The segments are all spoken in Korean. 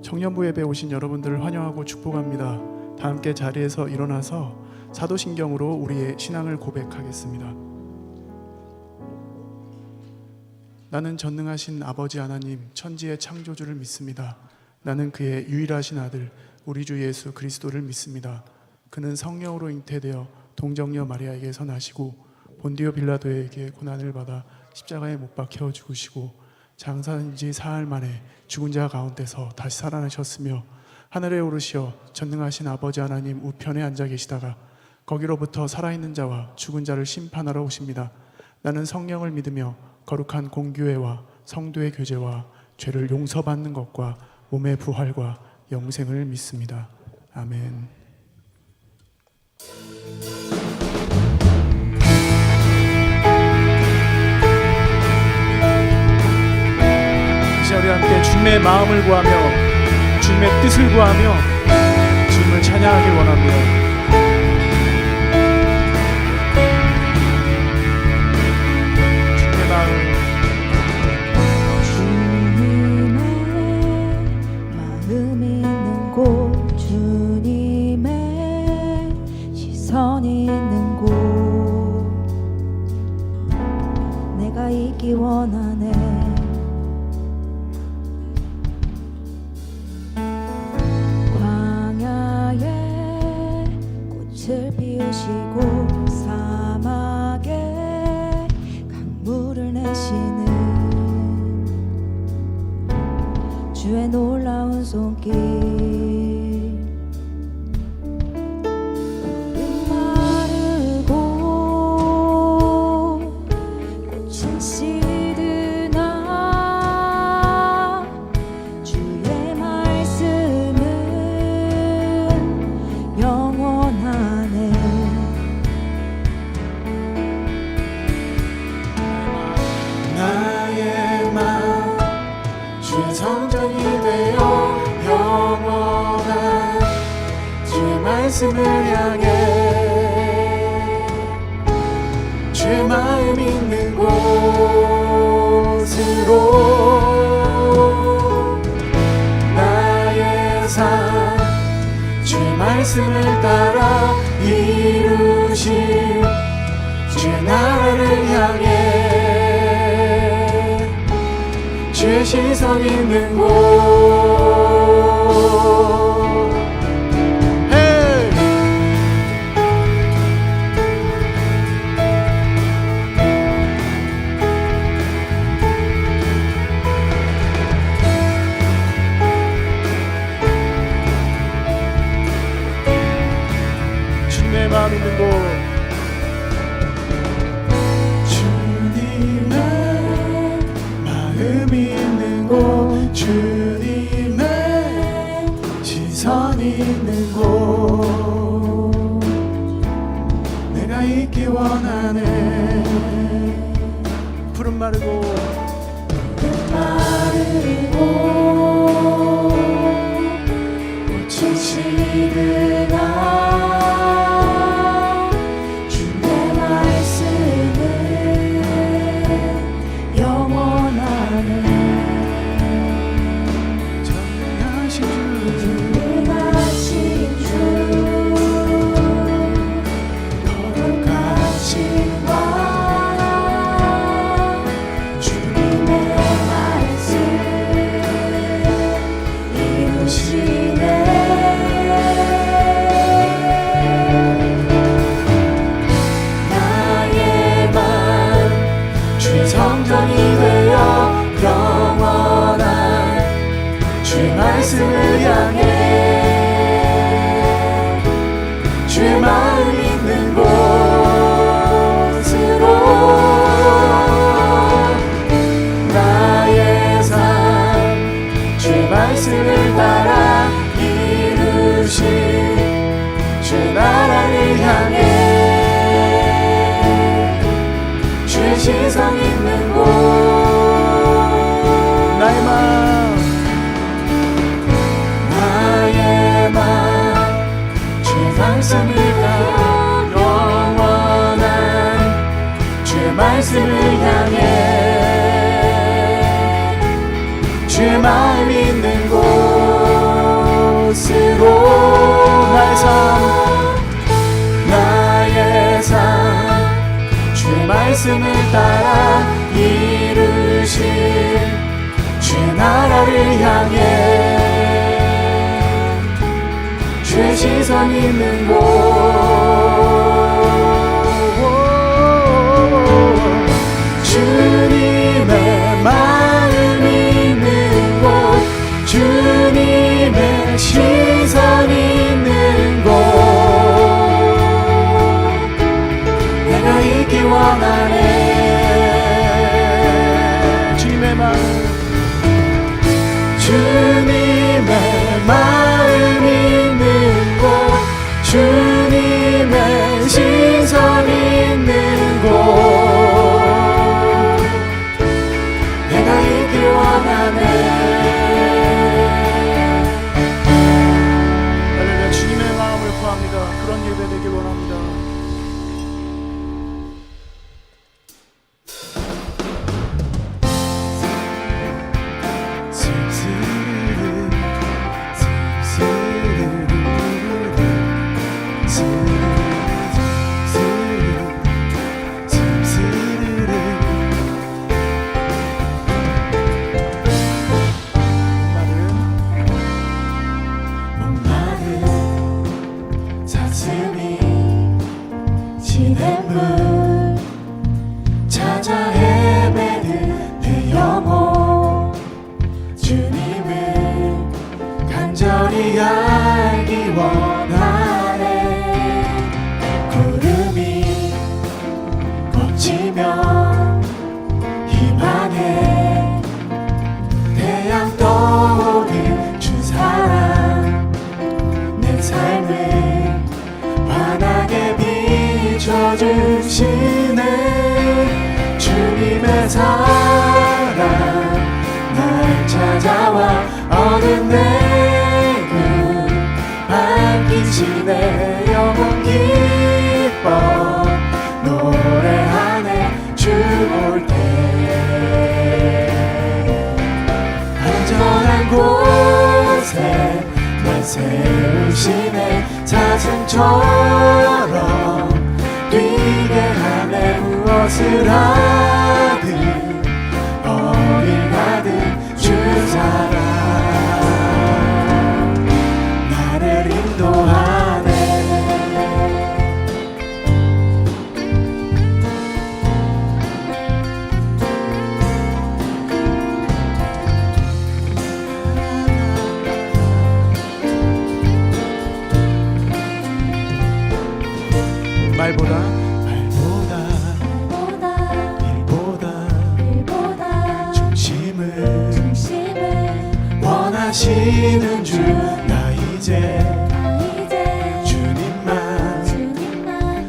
청년부 예배 오신 여러분들을 환영하고 축복합니다. 다 함께 자리에서 일어나서 사도신경으로 우리의 신앙을 고백하겠습니다. 나는 전능하신 아버지 하나님, 천지의 창조주를 믿습니다. 나는 그의 유일하신 아들 우리 주 예수 그리스도를 믿습니다. 그는 성령으로 잉태되어 동정녀 마리아에게서 나시고 본디오 빌라도에게 고난을 받아 십자가에 못 박혀 죽으시고 장사한 지 사흘 만에 죽은 자 가운데서 다시 살아나셨으며 하늘에 오르시어 전능하신 아버지 하나님 우편에 앉아 계시다가 거기로부터 살아있는 자와 죽은 자를 심판하러 오십니다. 나는 성령을 믿으며 거룩한 공교회와 성도의 교제와 죄를 용서받는 것과 몸의 부활과 영생을 믿습니다. 아멘. 이제 우리 함께 주님의 마음을 구하며 주님의 뜻을 구하며 주님을 찬양하길 원합니다. 원하네. 광야에 꽃을 피우시고 사막에 강물을 내시는 주의 놀라운 손길. 말씀을 향해 주의 마음 있는 곳으로 나의 삶 주의 말씀을 따라 이루실 주의 나라를 향해 주의 시선 있는 곳. 마음 있는 곳 주님의 마음 있는 곳 주님의 시선 있는 곳 내가 있기 원하네. 푸른 마르고 꽃이 시드나 말씀을 향해 주의 마음 있는 곳으로 나의 삶 주의 말씀을 따라 이루신 주의 나라를 향해 주의 시선 있는 곳. 나의 마음 말씀을 따라 영원한 주의 말씀을 향해 주의 마음 있는 곳 나의 삶 주의 말씀을 따라 이루실 주의 나라를 향해 주의 시선 있는 곳 주님의 마음 있는 곳 주님의 시선 있는 곳 내가 있기 원하네 주님의 마음 있는 곳 주님의 시선 있는 곳 내가 있길 원하네 할렐루야 주님의 마음을 구합니다. 그런 예배 되길 원합니다. 찾아 헤매는 내 영혼 주님을 간절히 알기 원하네 구름이 걷히며 희망에 태양 떠오른 주 사랑 내 삶을 환하게 비춰주시네 주님의 사랑 날 찾아와 어두운 내그 밝히시네 영혼 기뻐 노래하네 주 올 때 안전한 곳에 날 세우시네 사슴처럼 뛰게 하네 무엇을 하든 어딜 가든 주 사랑 나를 인도하네 말보다 중심을 원하시는 주 나 이제 주님만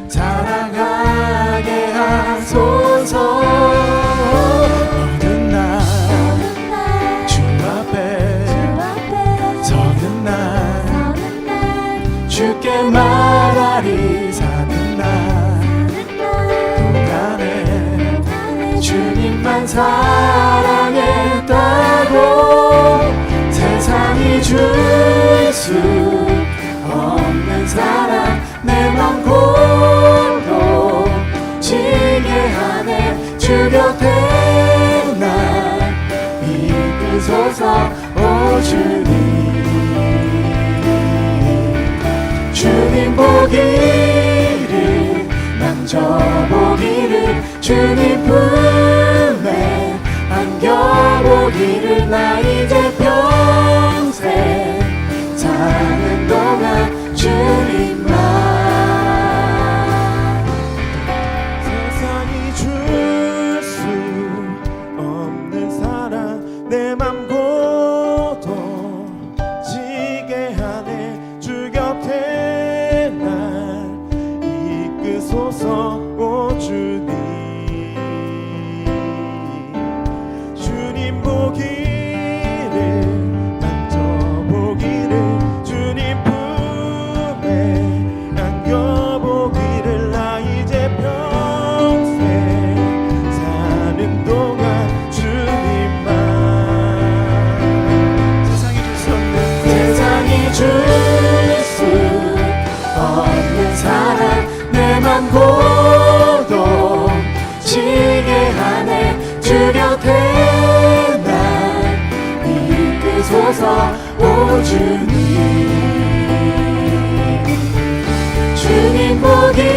사랑하게 하소서 어느 날 주 앞에 서는 날 주께 말하리 사는 날 동안에 주님만 사랑했다고 세상이 줄 수 없는 사랑 내 맘 골로 지게 하네 주 곁에 날 이끄소서 오 주님 보기를 만져보기를 주님 품에 안겨보기를 나 이제 평생 사는 동안 주님만 세상이 줄 수 없는 사랑 내 맘 고도지게 하네 주 곁에 날 이끄소서 오 주님 주님 보기를 만져보기를 주님 품에 안겨보기를 나 이제 평생 사는 동안 주님만 세상이 줄 수 참 고독 지게 하네. 주 곁에 날 이끄소서. 오 주님, 주님 보기를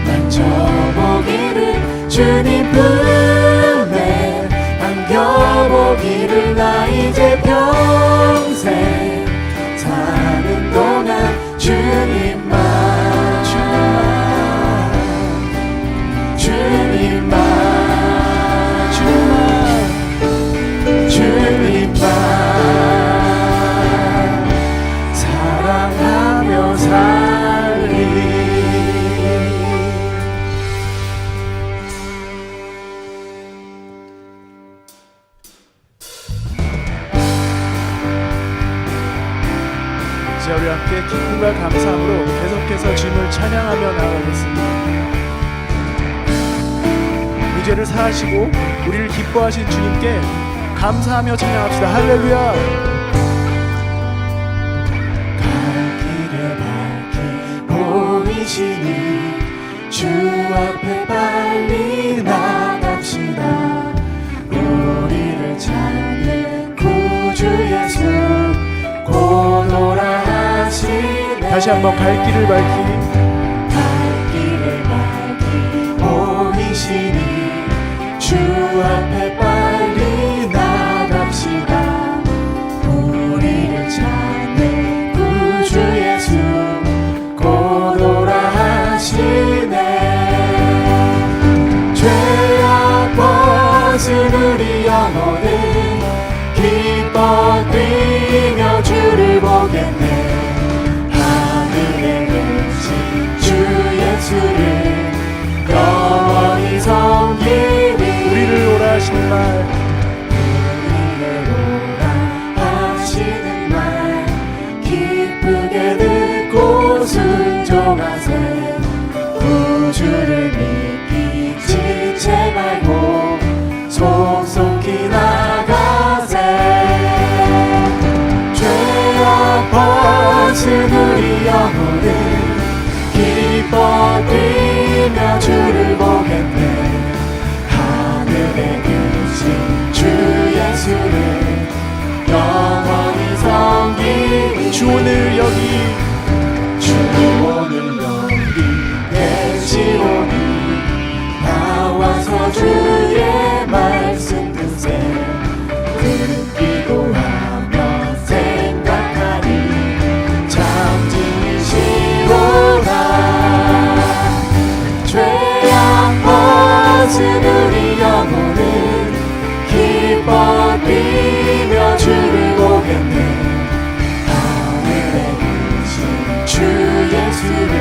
만져보기를, 주님 품에 안겨보기를, 나 이제 평생 사는 동안 주님만 사랑하며 살리. 이제 우리 함께 기쁨과 감사함으로 계속해서 주님을 찬양하며 나아가겠습니다. 우리 죄를 사하시고 우리를 기뻐하신 주님께 감사하며 찬양합시다. 할렐루야. 갈 길에 밝히 보이시니 주 앞에 빨리 나갑시다. 우리를 찾는 구주 예수 곧 오라 하시네. 다시 한번 갈 길을 밝히 보이시니 주 앞에 빨리 나갑시다. 우리를 찾는 구주 예수 곧 오라 하시네. 죄악 벗은 우리 영혼은 기뻐 뛰며 주를 보겠네. 하늘에 계신 주 예수를 영원히 섬기리. 우리를 오라 하시는 말, 우리를 오라 하시는 말 기쁘게 듣고 순종하세. 구주를 믿기 지체 말고 속속히 나가세. 죄악 벗은 우리 영혼은 기뻐 뛰며 주를 보겠네. 하늘에 계신 주 예수를 영원히 섬기리. 주 오늘 여기, 주 오늘 여기 계시오니 나와서 주의 말씀 듣세. 듣기도 하며 생각하니 참 진실이시로다. 죄악 벗은 우리 영혼은 기뻐 뛰며 주를 보겠네. 하늘에 계신 주 예수를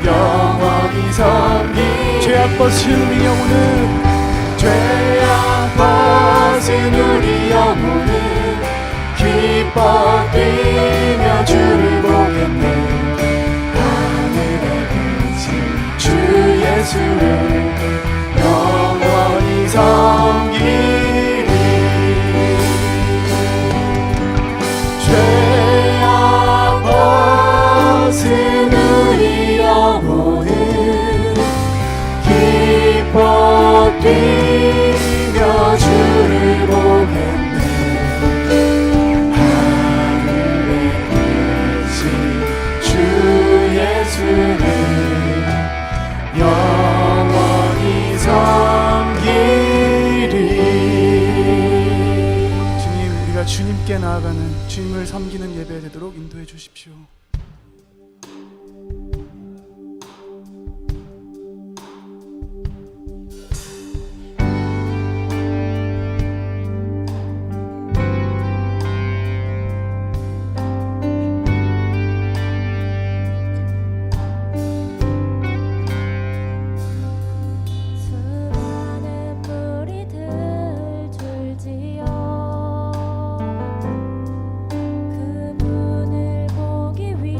영원히 섬기. 죄악 벗은 우리 영혼은, 죄악 벗은 우리 영혼은 기뻐 뛰며 주를 보겠네. 하늘에 계신 주 예수를 영원히 섬기리. 죄악 벗은 우리 영혼은 기뻐 뛰며 주를 보겠네. 하늘에 계신 주 예수를 영원히 섬기리. 주님, 우리가 주님께 나아가는, 주님을 섬기는 예배 되도록 인도해 주십시오. 그분을 보기 위해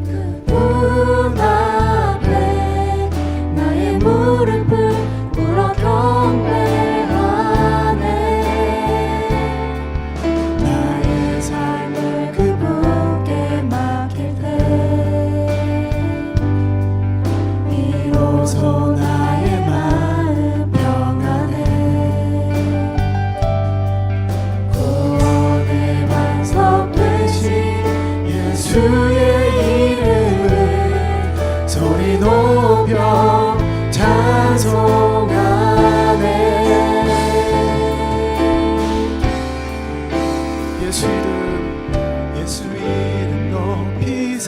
그분 앞에 나의 무릎을 꿇어 경배하네. 나의 삶을 그분께 맡길 때 비로소 나의 마음 평안해. 구원의 반석 되신 예수의 이름을 소리 높여 찬송하네. 예수 이름 높이세.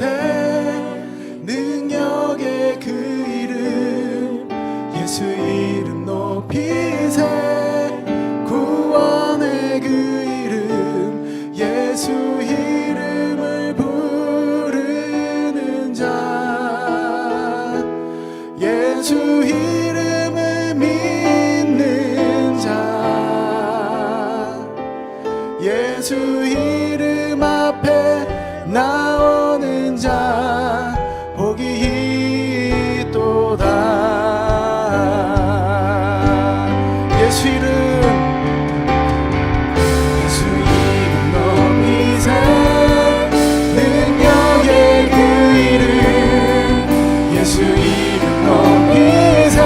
능력의 그 이름 예수 이름 높이세. 구원의 그 이름 예수 이름을 부르는 자. 예수 이름을 믿는 자. 예수 이름 앞에 나오는 자 복이 있도다. 예수 이름 높이세. 능력의 그 이름 예수 이름 높이세.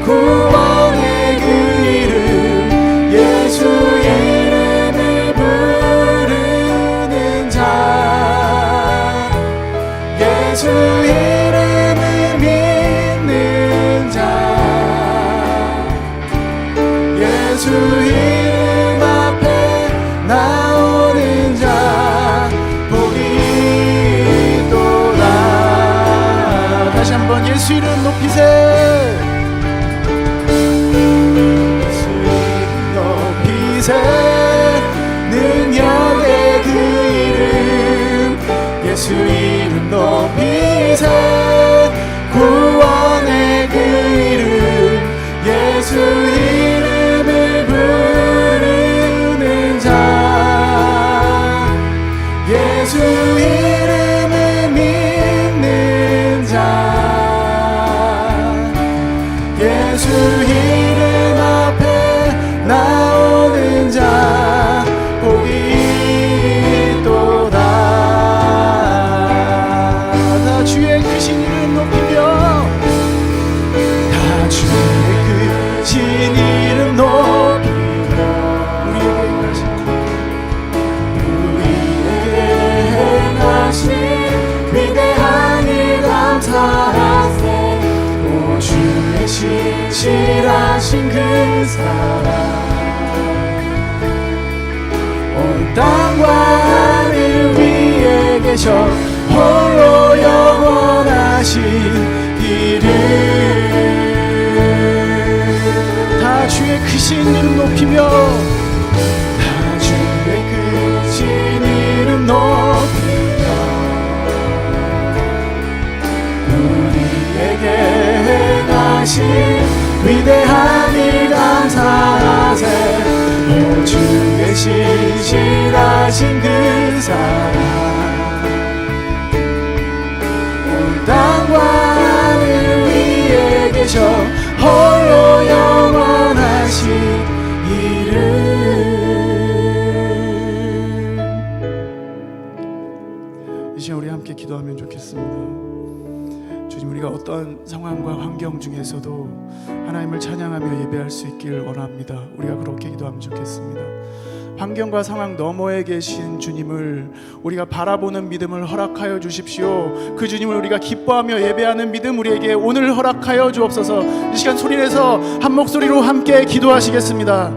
구원의 그 이름 예수 이름을 부르는 자. 예수 이름을 믿는 자. 예수 이름 앞에 나오는 자 복이 있도다. 다시 한번 예수 이름 높이세. 예수 이름 높이세. 능력의 그 이름 예수 이름 높이세. 구원의 그 이름 예수 이름을 부르는 자. 예수 이름을 믿는 자. 예수 이름 앞에 나오는 자 복이 있도다. 다 주의 크신 이름 높이며 다 주의 크신 이름 높이며 우리에게 행하신 위대한 일 감사하세. 오 주의 신실하신 그 사랑 온 땅과 하늘 위에 계셔 홀로 영원하신 이름. 다 주의 크신 이름 높이며 다 주의 크신 이름 높이며 우리에게 행하신 위대한 일 감사하세. 오 주의 신실하신 그 사랑 온 땅과 하늘 위에 계셔 홀로 영원하신 이름. 이 시간 우리 함께 기도하면 좋겠습니다. 주님, 우리가 어떤 상황과 환경 중에서도 하나님을 찬양하며 예배할 수 있기를 원합니다. 우리가 그렇게 기도하면 좋겠습니다. 환경과 상황 너머에 계신 주님을 우리가 바라보는 믿음을 허락하여 주십시오. 그 주님을 우리가 기뻐하며 예배하는 믿음 우리에게 오늘 허락하여 주옵소서. 이 시간 소리내서 한 목소리로 함께 기도하시겠습니다.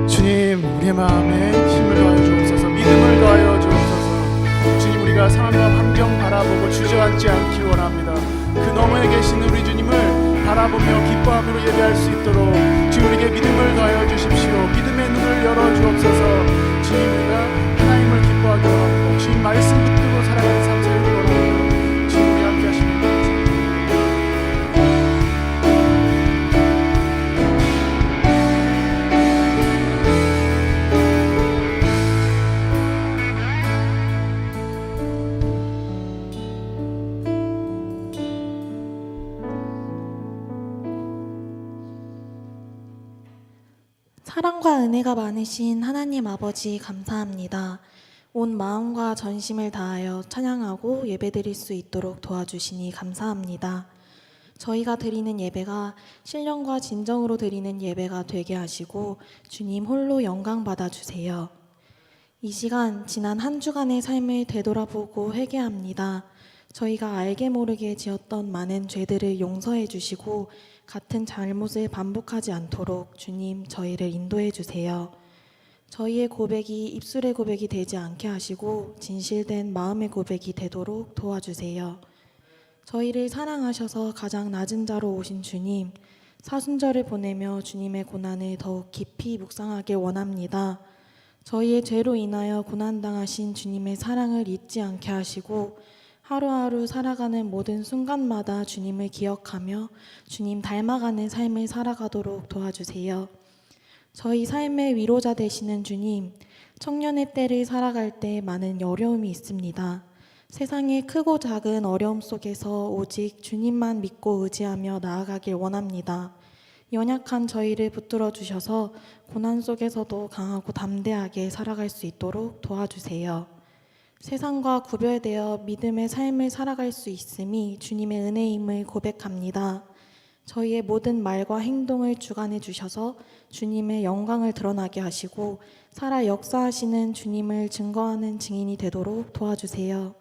주님, 우리의 마음에 힘을 더하여 주옵소서. 믿음을 더하여 주옵소서. 주님, 우리가 상황과 환경 바라보고 주저앉지 않길 원합니다. 그 너머에 계신 우리 주님을 바라보며 기뻐함으로 예배할 수 있도록 주님, 우리에게 믿음을 더하여 주십시오. 믿음의 눈을 열어 주옵소서. 주님, 우리가 하나님을 기뻐하게 원합니다. 주님 말씀 붙들고 살아가는 삶 살기 원합니다. 주님, 우리 함께 하시는 사랑과 은혜가 많으신 하나님 아버지 감사합니다. 온 마음과 전심을 다하여 찬양하고 예배드릴 수 있도록 도와주시니 감사합니다. 저희가 드리는 예배가 신령과 진정으로 드리는 예배가 되게 하시고 주님 홀로 영광 받아주세요. 이 시간 지난 한 주간의 삶을 되돌아보고 회개합니다. 저희가 알게 모르게 지었던 많은 죄들을 용서해 주시고 같은 잘못을 반복하지 않도록 주님 저희를 인도해 주세요. 저희의 고백이 입술의 고백이 되지 않게 하시고 진실된 마음의 고백이 되도록 도와주세요. 저희를 사랑하셔서 가장 낮은 자로 오신 주님, 사순절을 보내며 주님의 고난을 더욱 깊이 묵상하길 원합니다. 저희의 죄로 인하여 고난당하신 주님의 사랑을 잊지 않게 하시고 하루하루 살아가는 모든 순간마다 주님을 기억하며 주님 닮아가는 삶을 살아가도록 도와주세요. 저희 삶의 위로자 되시는 주님, 청년의 때를 살아갈 때 많은 어려움이 있습니다. 세상의 크고 작은 어려움 속에서 오직 주님만 믿고 의지하며 나아가길 원합니다. 연약한 저희를 붙들어 주셔서 고난 속에서도 강하고 담대하게 살아갈 수 있도록 도와주세요. 세상과 구별되어 믿음의 삶을 살아갈 수 있음이 주님의 은혜임을 고백합니다. 저희의 모든 말과 행동을 주관해 주셔서 주님의 영광을 드러나게 하시고 살아 역사하시는 주님을 증거하는 증인이 되도록 도와주세요.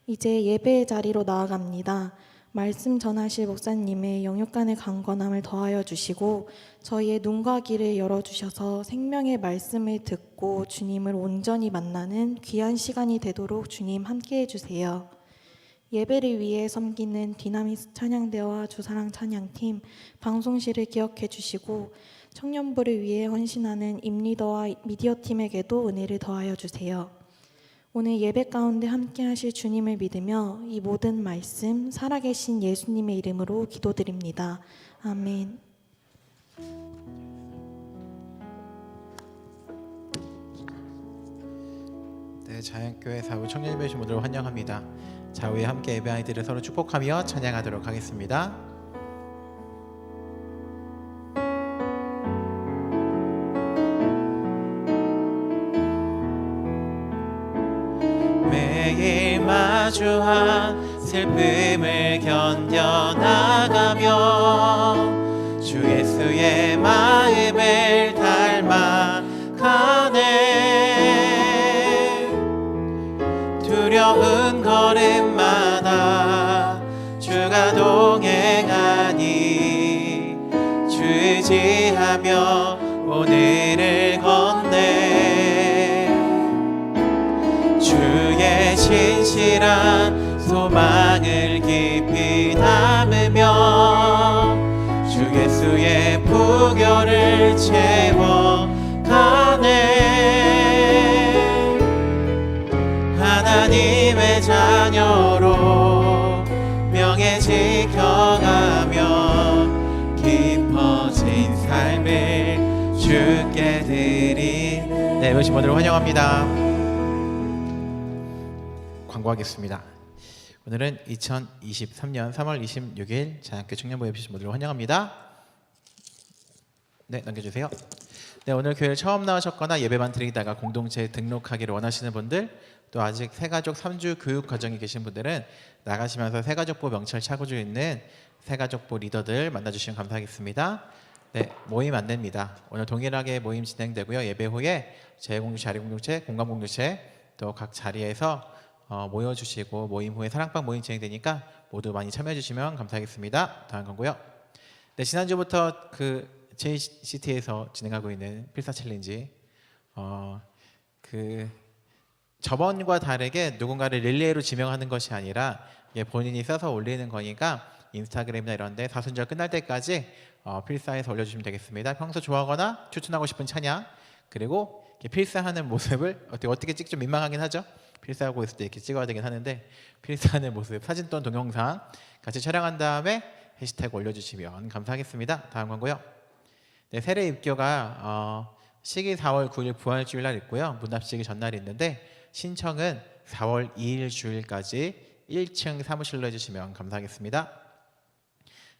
이제 예배의 자리로 나아갑니다. 말씀 전하실 목사님의 영육간의 강건함을 더하여 주시고 저희의 눈과 귀를 열어주셔서 생명의 말씀을 듣고 주님을 온전히 만나는 귀한 시간이 되도록 주님 함께해 주세요. 예배를 위해 섬기는 디나미스 찬양대와 주사랑 찬양팀, 방송실을 기억해 주시고 청년부를 위해 헌신하는 임리더와 미디어팀에게도 은혜를 더하여 주세요. 오늘 예배 가운데 함께 하실 주님을 믿으며 이 모든 말씀 살아계신 예수님의 이름으로 기도드립니다. 아멘. 네, 자연교회 사부 청년 예배신 분들을 환영합니다. 좌우에 함께 예배 아이들을 서로 축복하며 찬양하도록 하겠습니다. 매일 마주한 슬픔을 견뎌나가며 주 예수의 마음을 닮아가네. 두려운 걸음마다 주가 동행하니 주 의지하며 오늘을 건네. 주의 신실한 소망을 깊이 담으며 주 예수의 부교를 채워가네. 하나님의 자녀로 명예 지켜가며 깊어진 삶을 주께 드리. 네, 오신 분들을 환영합니다. 광고하겠습니다. 오늘은 2023년 3월 26일 자연교회 청년부 예배신 분들을 환영합니다. 네, 넘겨주세요. 네, 오늘 교회를 처음 나오셨거나 예배만 드리다가 공동체에 등록하기를 원하시는 분들, 또 아직 새가족 3주 교육 과정에 계신 분들은 나가시면서 새가족부 명찰 차고 중 있는 새가족부 리더들 만나주시면 감사하겠습니다. 네, 모임 안내입니다. 오늘 동일하게 모임 진행되고요. 예배 후에 재공동체, 자리공동체, 공감공동체 또 각 자리에서 모여주시고 모임 후에 사랑방 모임 진행되니까 모두 많이 참여해 주시면 감사하겠습니다. 다음 광고요. 네, 지난주부터 그 JCT에서 진행하고 있는 필사 챌린지 저번과 다르게 누군가를 릴레이로 지명하는 것이 아니라 본인이 써서 올리는 거니까 인스타그램이나 이런 데 사순절 끝날 때까지 필사해서 올려주시면 되겠습니다. 평소 좋아하거나 추천하고 싶은 찬양, 그리고 필사하는 모습을 어떻게 찍기 좀 민망하긴 하죠. 필사하고 있을 때 이렇게 찍어야 되긴 하는데 필사하는 모습, 사진 또는 동영상 같이 촬영한 다음에 해시태그 올려주시면 감사하겠습니다. 다음 광고요. 네, 세례 입교가 시기 4월 9일 부활주일 날 있고요. 문납식이 전날이 있는데 신청은 4월 2일 주일까지 1층 사무실로 해주시면 감사하겠습니다.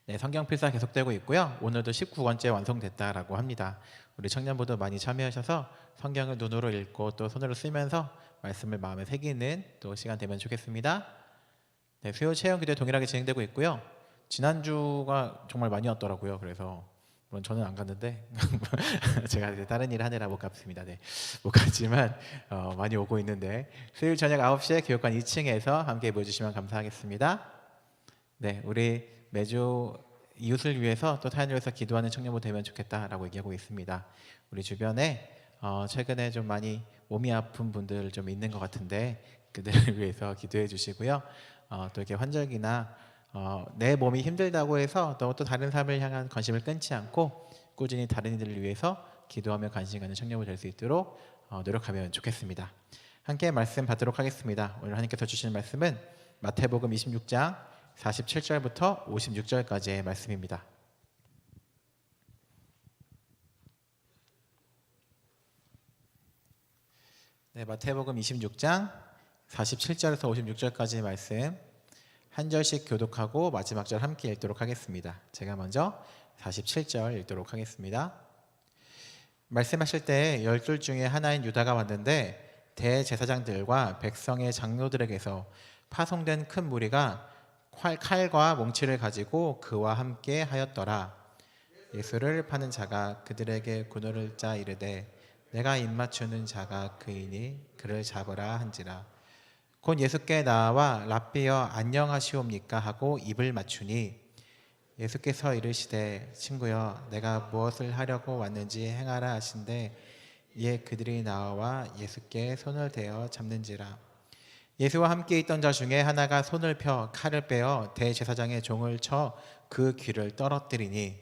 네, 성경 필사 계속되고 있고요. 오늘도 19권째 완성됐다라고 합니다. 우리 청년부도 많이 참여하셔서 성경을 눈으로 읽고 또 손으로 쓰면서 말씀을 마음에 새기는 또 시간 되면 좋겠습니다. 네, 수요 체험 기도 동일하게 진행되고 있고요. 지난주가 정말 많이 왔더라고요. 그래서 물론 저는 안 갔는데 제가 이제 다른 일 하느라 못 갔습니다. 네, 못 갔지만 많이 오고 있는데 수요일 저녁 9시에 교육관 2층에서 함께 모여주시면 감사하겠습니다. 네, 우리 매주 이웃을 위해서 또 타인을 위해서 기도하는 청년부 되면 좋겠다라고 얘기하고 있습니다. 우리 주변에 최근에 좀 많이 몸이 아픈 분들 좀 있는 것 같은데 그들을 위해서 기도해 주시고요. 또 이렇게 환절기나 내 몸이 힘들다고 해서 또 다른 삶을 향한 관심을 끊지 않고 꾸준히 다른 이들을 위해서 기도하며 관심 갖는 청년부 될 수 있도록 노력하면 좋겠습니다. 함께 말씀 받도록 하겠습니다. 오늘 하나님께서 주시는 말씀은 마태복음 26장 47절부터 56절까지의 말씀입니다. 네, 마태복음 26장 47절에서 56절까지의 말씀 한 절씩 교독하고 마지막 절 함께 읽도록 하겠습니다. 제가 먼저 47절 읽도록 하겠습니다. 말씀하실 때 12 중에 하나인 유다가 왔는데 대제사장들과 백성의 장로들에게서 파송된 큰 무리가 칼과 몽치를 가지고 그와 함께 하였더라. 예수를 파는 자가 그들에게 군호를 짜 이르되 내가 입맞추는 자가 그이니 그를 잡으라 한지라. 곧 예수께 나와 랍비여 안녕하시옵니까 하고 입을 맞추니 예수께서 이르시되 친구여 내가 무엇을 하려고 왔는지 행하라 하신대 이에 그들이 나와 예수께 손을 대어 잡는지라. 예수와 함께 있던 자 중에 하나가 손을 펴 칼을 빼어 대제사장의 종을 쳐 그 귀를 떨어뜨리니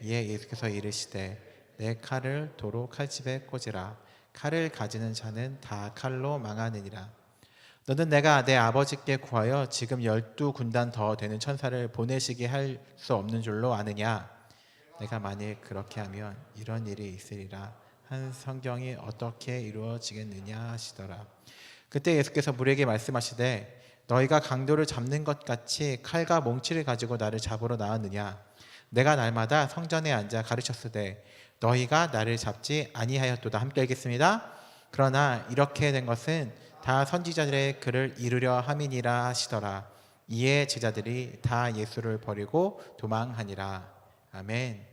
이에 예수께서 이르시되 내 칼을 도로 칼집에 꽂으라. 칼을 가지는 자는 다 칼로 망하느니라. 너는 내가 내 아버지께 구하여 지금 12군단 더 되는 천사를 보내시게 할 수 없는 줄로 아느냐. 내가 만일 그렇게 하면 이런 일이 있으리라 한 성경이 어떻게 이루어지겠느냐 하시더라. 그때 예수께서 무리에게 말씀하시되 너희가 강도를 잡는 것 같이 칼과 몽치를 가지고 나를 잡으러 나왔느냐. 내가 날마다 성전에 앉아 가르쳤으되 너희가 나를 잡지 아니하였도다. 함께 읽겠습니다. 그러나 이렇게 된 것은 다 선지자들의 글을 이루려 함이니라 하시더라. 이에 제자들이 다 예수를 버리고 도망하니라. 아멘.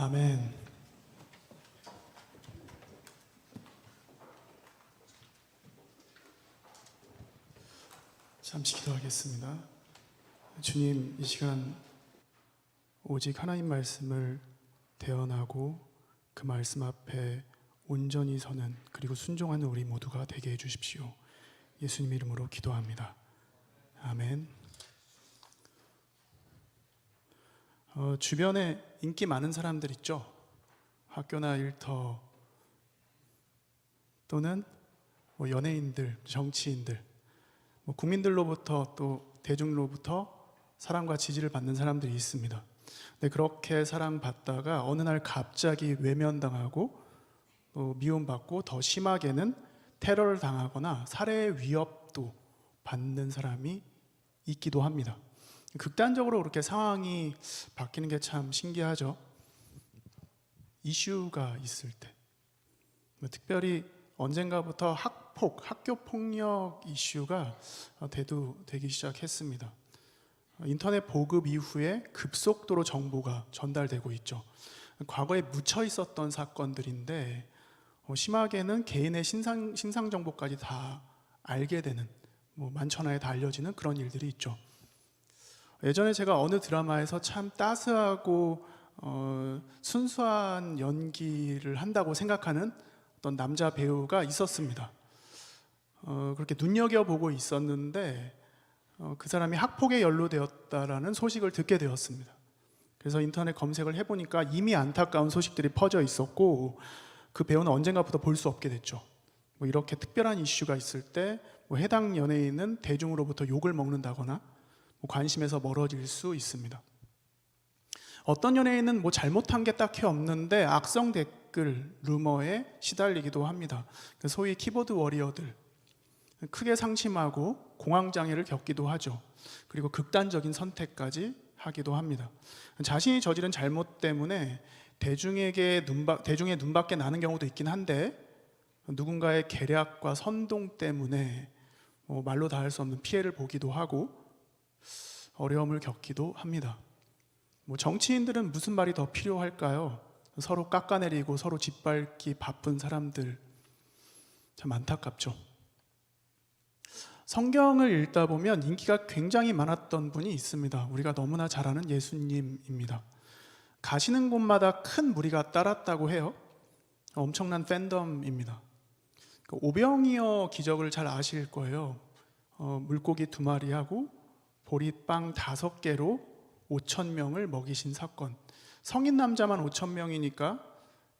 아멘. 잠시 기도하겠습니다. 주님, 이 시간 오직 하나님 말씀을 대언하고 그 말씀 앞에 온전히 서는, 그리고 순종하는 우리 모두가 되게 해주십시오. 예수님 이름으로 기도합니다. 아멘. 주변에 인기 많은 사람들 있죠? 학교나 일터 또는 연예인들, 정치인들, 국민들로부터 또 대중로부터 사랑과 지지를 받는 사람들이 있습니다. 근데 그렇게 사랑받다가 어느 날 갑자기 외면당하고 또 미움받고 더 심하게는 테러를 당하거나 살해의 위협도 받는 사람이 있기도 합니다. 극단적으로 그렇게 상황이 바뀌는 게 참 신기하죠. 이슈가 있을 때, 특별히 언젠가부터 학교 폭력 이슈가 대두되기 시작했습니다. 인터넷 보급 이후에 급속도로 정보가 전달되고 있죠. 과거에 묻혀 있었던 사건들인데 심하게는 개인의 신상 정보까지 다 알게 되는, 만천하에 다 알려지는 그런 일들이 있죠. 예전에 제가 어느 드라마에서 참 따스하고 순수한 연기를 한다고 생각하는 어떤 남자 배우가 있었습니다. 그렇게 눈여겨보고 있었는데 그 사람이 학폭에 연루되었다라는 소식을 듣게 되었습니다. 그래서 인터넷 검색을 해보니까 이미 안타까운 소식들이 퍼져 있었고 그 배우는 언젠가부터 볼 수 없게 됐죠. 이렇게 특별한 이슈가 있을 때 해당 연예인은 대중으로부터 욕을 먹는다거나 관심에서 멀어질 수 있습니다. 어떤 연예인은 잘못한 게 딱히 없는데 악성 댓글, 루머에 시달리기도 합니다. 소위 키보드 워리어들, 크게 상심하고 공황장애를 겪기도 하죠. 그리고 극단적인 선택까지 하기도 합니다. 자신이 저지른 잘못 때문에 대중의 눈밖에 나는 경우도 있긴 한데 누군가의 계략과 선동 때문에 말로 다 할 수 없는 피해를 보기도 하고 어려움을 겪기도 합니다. 정치인들은 무슨 말이 더 필요할까요? 서로 깎아내리고 서로 짓밟기 바쁜 사람들, 참 안타깝죠. 성경을 읽다 보면 인기가 굉장히 많았던 분이 있습니다. 우리가 너무나 잘 아는 예수님입니다. 가시는 곳마다 큰 무리가 따랐다고 해요. 엄청난 팬덤입니다. 오병이어 기적을 잘 아실 거예요. 물고기 2마리하고 보리빵 5개로 5,000명을 먹이신 사건. 성인 남자만 5,000명이니까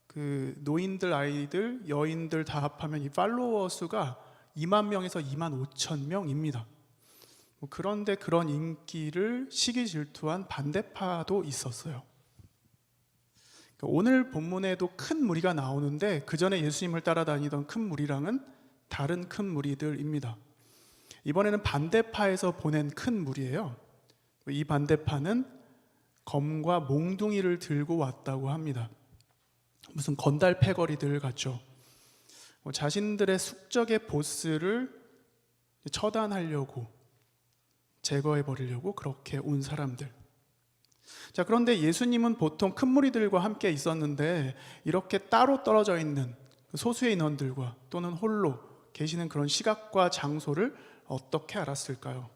그 노인들, 아이들, 여인들 다 합하면 이 팔로워 수가 2만 명에서 2만 5천 명입니다. 그런데 그런 인기를 시기 질투한 반대파도 있었어요. 오늘 본문에도 큰 무리가 나오는데 그 전에 예수님을 따라다니던 큰 무리랑은 다른 큰 무리들입니다. 이번에는 반대파에서 보낸 큰 무리예요. 이 반대파는 검과 몽둥이를 들고 왔다고 합니다. 무슨 건달 패거리들 같죠. 자신들의 숙적의 보스를 처단하려고, 제거해 버리려고 그렇게 온 사람들. 자, 그런데 예수님은 보통 큰 무리들과 함께 있었는데 이렇게 따로 떨어져 있는 소수의 인원들과 또는 홀로 계시는 그런 시각과 장소를 어떻게 알았을까요?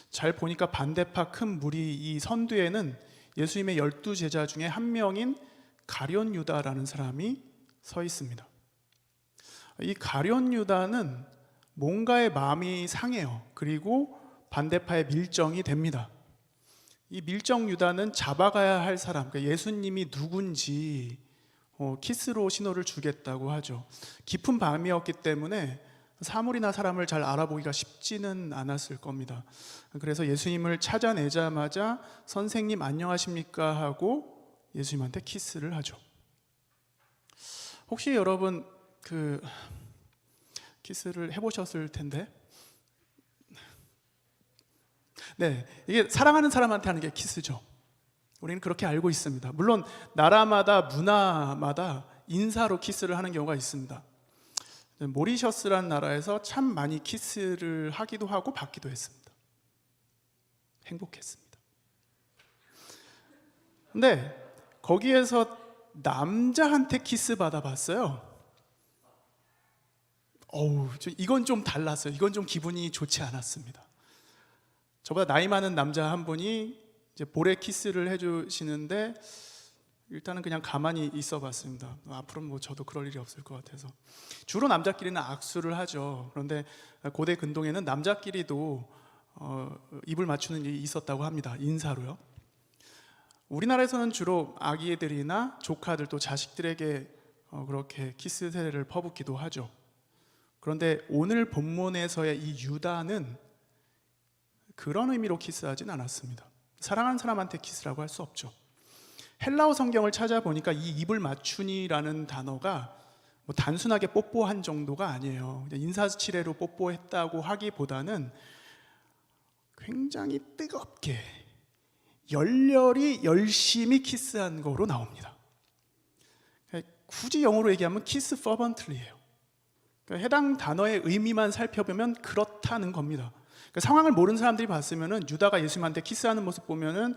잘 보니까 반대파 큰 무리 이 선두에는 예수님의 12제자 중에 한 명인 가룟 유다라는 사람이 서 있습니다. 이 가룟 유다는 뭔가의 마음이 상해요. 그리고 반대파의 밀정이 됩니다. 이 밀정 유다는 잡아가야 할 사람, 그러니까 예수님이 누군지 키스로 신호를 주겠다고 하죠. 깊은 밤이었기 때문에 사물이나 사람을 잘 알아보기가 쉽지는 않았을 겁니다. 그래서 예수님을 찾아내자마자 선생님 안녕하십니까 하고 예수님한테 키스를 하죠. 혹시 여러분 키스를 해보셨을 텐데, 네, 이게 사랑하는 사람한테 하는 게 키스죠. 우리는 그렇게 알고 있습니다. 물론 나라마다 문화마다 인사로 키스를 하는 경우가 있습니다. 모리셔스라는 나라에서 참 많이 키스를 하기도 하고 받기도 했습니다. 행복했습니다. 근데 거기에서 남자한테 키스 받아봤어요. 이건 좀 달랐어요. 이건 좀 기분이 좋지 않았습니다. 저보다 나이 많은 남자 한 분이 이제 볼에 키스를 해주시는데 일단은 그냥 가만히 있어봤습니다. 앞으로는 뭐 저도 그럴 일이 없을 것 같아서. 주로 남자끼리는 악수를 하죠. 그런데 고대 근동에는 남자끼리도 입을 맞추는 일이 있었다고 합니다. 인사로요. 우리나라에서는 주로 아기들이나 조카들 또 자식들에게 그렇게 키스 세례를 퍼붓기도 하죠. 그런데 오늘 본문에서의 이 유다는 그런 의미로 키스하진 않았습니다. 사랑하는 사람한테 키스라고 할 수 없죠. 헬라어 성경을 찾아보니까 이 입을 맞추니라는 단어가 뭐 단순하게 뽀뽀한 정도가 아니에요. 인사치레로 뽀뽀했다고 하기보다는 굉장히 뜨겁게 열렬히 열심히 키스한 거로 나옵니다. 굳이 영어로 얘기하면 키스 퍼번틀리예요. 해당 단어의 의미만 살펴보면 그렇다는 겁니다. 상황을 모르는 사람들이 봤으면은 유다가 예수님한테 키스하는 모습 보면은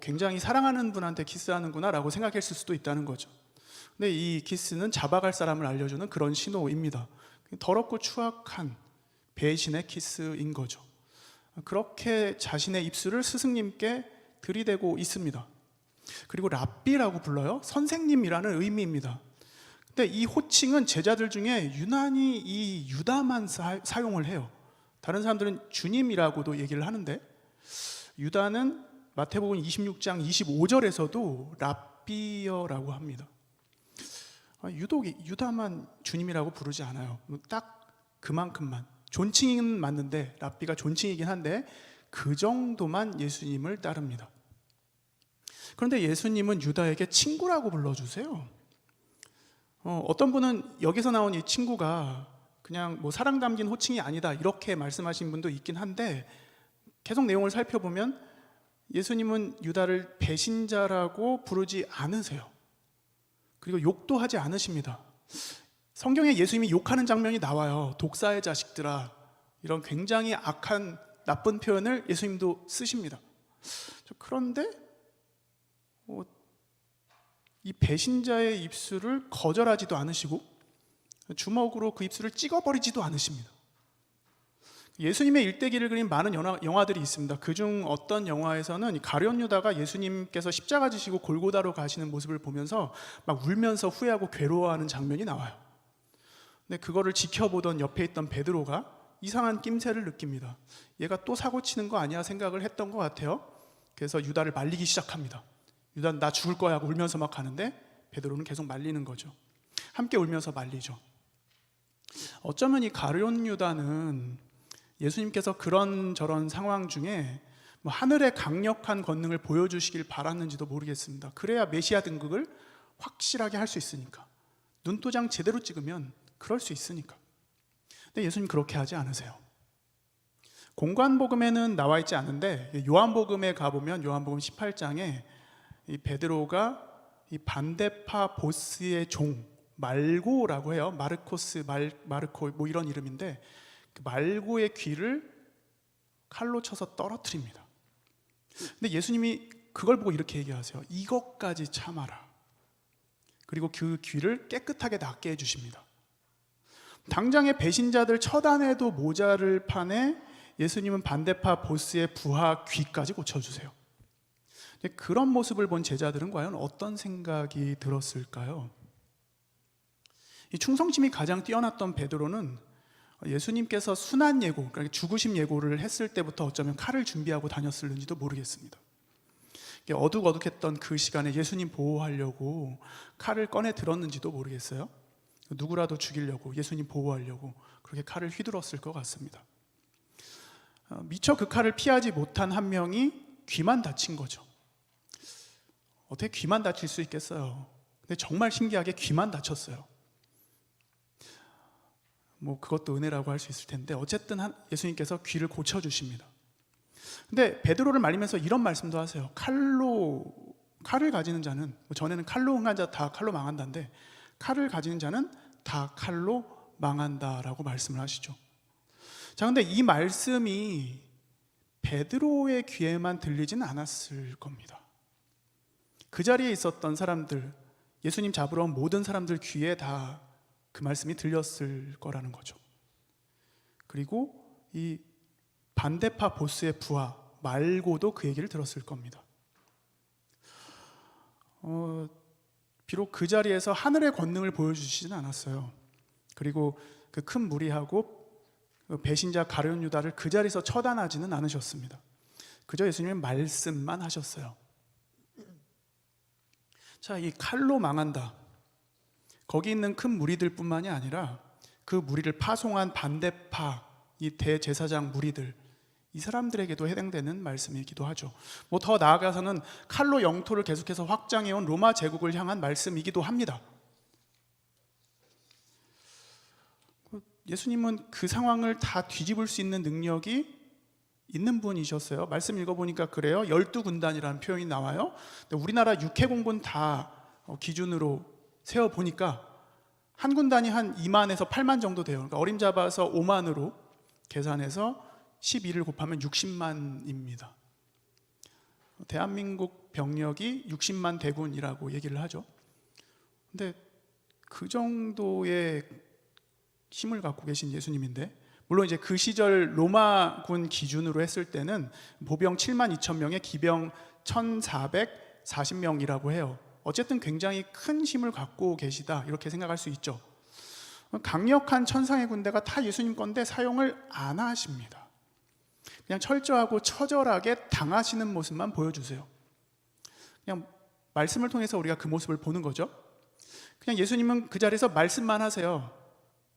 굉장히 사랑하는 분한테 키스하는구나라고 생각했을 수도 있다는 거죠. 근데 이 키스는 잡아갈 사람을 알려주는 그런 신호입니다. 더럽고 추악한 배신의 키스인 거죠. 그렇게 자신의 입술을 스승님께 들이대고 있습니다. 그리고 랍비라고 불러요. 선생님이라는 의미입니다. 근데 이 호칭은 제자들 중에 유난히 이 유다만 사용을 해요. 다른 사람들은 주님이라고도 얘기를 하는데 유다는 마태복음 26장 25절에서도 랍비여라고 합니다. 유독 유다만 주님이라고 부르지 않아요. 딱 그만큼만. 존칭은 맞는데 랍비가 존칭이긴 한데 그 정도만 예수님을 따릅니다. 그런데 예수님은 유다에게 친구라고 불러주세요. 어떤 분은 여기서 나온 이 친구가 그냥 뭐 사랑 담긴 호칭이 아니다 이렇게 말씀하신 분도 있긴 한데 계속 내용을 살펴보면 예수님은 유다를 배신자라고 부르지 않으세요. 그리고 욕도 하지 않으십니다. 성경에 예수님이 욕하는 장면이 나와요. 독사의 자식들아, 이런 굉장히 악한 나쁜 표현을 예수님도 쓰십니다. 그런데 이 배신자의 입술을 거절하지도 않으시고 주먹으로 그 입술을 찍어버리지도 않으십니다. 예수님의 일대기를 그린 많은 영화들이 있습니다. 그중 어떤 영화에서는 가룟 유다가 예수님께서 십자가 지시고 골고다로 가시는 모습을 보면서 막 울면서 후회하고 괴로워하는 장면이 나와요. 근데 그거를 지켜보던 옆에 있던 베드로가 이상한 낌새를 느낍니다. 얘가 또 사고 치는 거 아니야 생각을 했던 것 같아요. 그래서 유다를 말리기 시작합니다. 유다는 나 죽을 거야 하고 울면서 막 가는데 베드로는 계속 말리는 거죠. 함께 울면서 말리죠. 어쩌면 이 가룟 유다는 예수님께서 그런 저런 상황 중에 하늘의 강력한 권능을 보여주시길 바랐는지도 모르겠습니다. 그래야 메시아 등극을 확실하게 할 수 있으니까. 눈도장 제대로 찍으면 그럴 수 있으니까. 근데 예수님 그렇게 하지 않으세요. 공관복음에는 나와 있지 않은데 요한복음에 가보면 요한복음 18장에 이 베드로가 이 반대파 보스의 종 말고라고 해요. 마르코스, 마르코 뭐 이런 이름인데 그 말고의 귀를 칼로 쳐서 떨어뜨립니다. 근데 예수님이 그걸 보고 이렇게 얘기하세요. 이것까지 참아라. 그리고 그 귀를 깨끗하게 낫게 해주십니다. 당장의 배신자들 처단해도 모자를 판에 예수님은 반대파 보스의 부하 귀까지 고쳐주세요. 그런 모습을 본 제자들은 과연 어떤 생각이 들었을까요? 이 충성심이 가장 뛰어났던 베드로는 예수님께서 순환 예고, 그러니까 죽으심 예고를 했을 때부터 어쩌면 칼을 준비하고 다녔을는지도 모르겠습니다. 어둑어둑했던 그 시간에 예수님 보호하려고 칼을 꺼내 들었는지도 모르겠어요. 누구라도 죽이려고, 예수님 보호하려고 그렇게 칼을 휘둘렀을 것 같습니다. 미처 그 칼을 피하지 못한 한 명이 귀만 다친 거죠. 어떻게 귀만 다칠 수 있겠어요? 근데 정말 신기하게 귀만 다쳤어요. 뭐 그것도 은혜라고 할 수 있을 텐데 어쨌든 예수님께서 귀를 고쳐주십니다. 근데 베드로를 말리면서 이런 말씀도 하세요. 칼을 가지는 자는, 전에는 칼로 흥한 자 다 칼로 망한다인데 칼을 가지는 자는 다 칼로 망한다라고 말씀을 하시죠. 자, 근데 이 말씀이 베드로의 귀에만 들리진 않았을 겁니다. 그 자리에 있었던 사람들, 예수님 잡으러 온 모든 사람들 귀에 다 그 말씀이 들렸을 거라는 거죠. 그리고 이 반대파 보스의 부하 말고도 그 얘기를 들었을 겁니다. 비록 그 자리에서 하늘의 권능을 보여주시진 않았어요. 그리고 그 큰 무리하고 배신자 가룟 유다를 그 자리에서 처단하지는 않으셨습니다. 그저 예수님의 말씀만 하셨어요. 자, 이 칼로 망한다. 거기 있는 큰 무리들 뿐만이 아니라 그 무리를 파송한 반대파, 이 대제사장 무리들, 이 사람들에게도 해당되는 말씀이기도 하죠. 뭐 더 나아가서는 칼로 영토를 계속해서 확장해온 로마 제국을 향한 말씀이기도 합니다. 예수님은 그 상황을 다 뒤집을 수 있는 능력이 있는 분이셨어요. 말씀 읽어보니까 그래요. 12군단이라는 표현이 나와요. 근데 우리나라 육해공군 다 기준으로 세어보니까 한 군단이 한 2만에서 8만 정도 돼요. 그러니까 어림잡아서 5만으로 계산해서 12를 곱하면 60만입니다. 대한민국 병력이 60만 대군이라고 얘기를 하죠. 근데 그 정도의 힘을 갖고 계신 예수님인데, 물론 이제 그 시절 로마군 기준으로 했을 때는 보병 7만 2천 명에 기병 1,440명이라고 해요. 어쨌든 굉장히 큰 힘을 갖고 계시다, 이렇게 생각할 수 있죠. 강력한 천상의 군대가 다 예수님 건데 사용을 안 하십니다. 그냥 철저하고 처절하게 당하시는 모습만 보여주세요. 그냥 말씀을 통해서 우리가 그 모습을 보는 거죠. 그냥 예수님은 그 자리에서 말씀만 하세요.